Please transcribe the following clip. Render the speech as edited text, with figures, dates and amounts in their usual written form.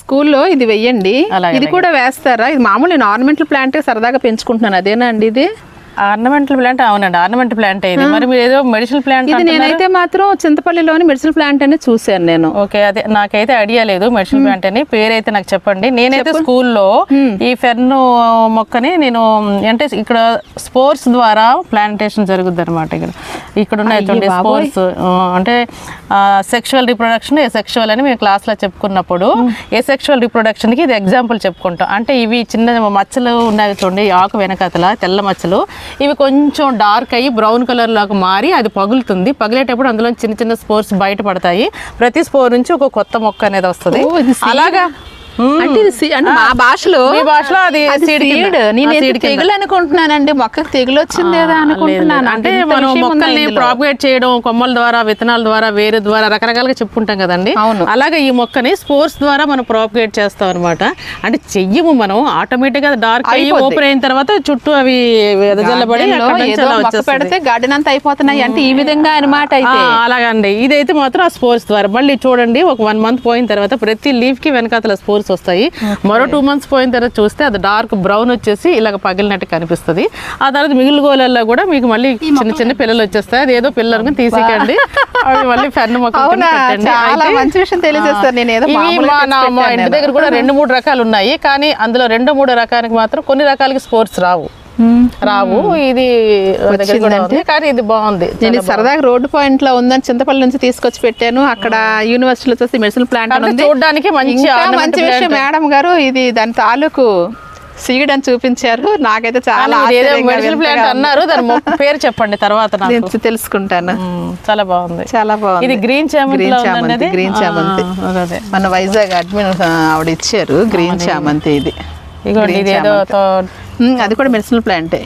స్కూల్లో ఇది వెయ్యండి. ఇది కూడా వేస్తారా? ఇది మామూలు ఆర్నమెంటల్ ప్లాంట్ సరదాగా పెంచుకుంటున్నాను, అదేనా అండి ఇది? ఆర్నమెంటల్ ప్లాంట్, అవునండి ఆర్నమెంటల్ ప్లాంట్ ఇది. మరి మీరు ఏదో మెడిసినల్ ప్లాంట్ ఇది నేనైతే మాత్రం చింతపల్లిలోని మెడిసినల్ ప్లాంట్ అని చూసాను నేను. ఓకే, అదే నాకైతే ఐడియా లేదు మెడిసినల్ ప్లాంట్ అని. పేరైతే నాకు చెప్పండి. నేనైతే స్కూల్లో ఈ ఫెర్న్ మొక్కని నేను అంటే ఇక్కడ స్పోర్ట్స్ ద్వారా ప్లాంటేషన్ జరుగుద్ది అనమాట. ఇక్కడ ఉన్నాయి చూడండి స్పోర్ట్స్, అంటే సెక్షువల్ రిప్రొడక్షన్, సెక్షువల్ అని మేము క్లాస్లో చెప్పుకున్నప్పుడు ఏ సెక్షువల్ రిప్రొడక్షన్కి ఇది ఎగ్జాంపుల్ చెప్పుకుంటాం. అంటే ఇవి చిన్న మచ్చలు ఉన్నాయి చూడండి, ఆకు వెనకతల తెల్ల మచ్చలు, ఇవి కొంచెం డార్క్ అయ్యి బ్రౌన్ కలర్ లాగా మారి అది పగులుతుంది. పగిలేటప్పుడు అందులో చిన్న చిన్న స్పోర్స్ బయట పడతాయి. ప్రతి స్పోర్ నుంచి ఒక కొత్త మొక్క అనేది వస్తుంది. అలాగా అంటే మా భాషలో అది సీడ్. నేను తెగులు అనుకుంటున్నానండి, మొక్కకు తెగులు వచ్చింది కదా అనుకుంటున్నాను. అంటే మనం మొక్కల్ని ప్రాపగేట్ చేయడం కొమ్మల ద్వారా, విత్తనాల ద్వారా, వేరు ద్వారా రకరకాలుగా చెప్పుకుంటాం కదండి. అలాగే ఈ మొక్కని స్పోర్స్ ద్వారా మనం ప్రాపగేట్ చేస్తాం అనమాట. అంటే చెయ్యము మనం, ఆటోమేటిక్ గా డార్క్ అయ్యి ఓపెన్ అయిన తర్వాత చుట్టూ అవి వెదజల్లబడి పెడితే గార్డెన్ అంతా అయిపోతున్నాయి అంటే ఈ విధంగా అనమాట. అలాగండి. ఇదైతే మాత్రం ఆ స్పోర్స్ ద్వారా. మళ్ళీ చూడండి ఒక 1 month పోయిన తర్వాత ప్రతి లీఫ్ కి వెనకాతల స్పోర్స్ వస్తాయి. మరో 2 months పోయిన తర్వాత చూస్తే అది డార్క్ బ్రౌన్ వచ్చేసి ఇలాగ పగిలినట్టు కనిపిస్తుంది. ఆ తర్వాత మిగిలిన గోళల్లో కూడా మీకు మళ్ళీ చిన్న చిన్న పిల్లలు వచ్చేస్తాయి. అది ఏదో పిల్లలకు తీసికండి, అవి మళ్ళీ ఫెర్న్ మొక్కలు మంచి విషయం తెలియజేస్తారు. మా ఇంటి దగ్గర కూడా 2-3 రకాలు ఉన్నాయి. కానీ అందులో 2-3 రకానికి మాత్రం కొన్ని రకాలకి స్పోర్ట్స్ రావు. ఇది కానీ ఇది బాగుంది. నేను సరదాగా రోడ్డు పాయింట్ లో ఉందని చింతపల్లి నుంచి తీసుకొచ్చి పెట్టాను. అక్కడ యూనివర్సిటీలో వచ్చేసి మెడిసినల్ ప్లాంట్ చూడడానికి మంచి విషయం. మేడం గారు ఇది దాని తాలూకు సీడ్ అని చూపించారు. నాకైతే చాలా మెడిసినల్ ప్లాంట్ అన్నారు. దాని పేరు చెప్పండి తర్వాత తెలుసుకుంటాను. చాలా బాగుంది, చాలా బాగుంది. ఇది గ్రీన్ చామంతి. గ్రీన్ చామంతి మన వైజాగ్ అడ్మిన్ ఆవిడ ఇచ్చారు. గ్రీన్ చామంతి ఇది. అది కూడా మెడిసినల్ ప్లాంటే.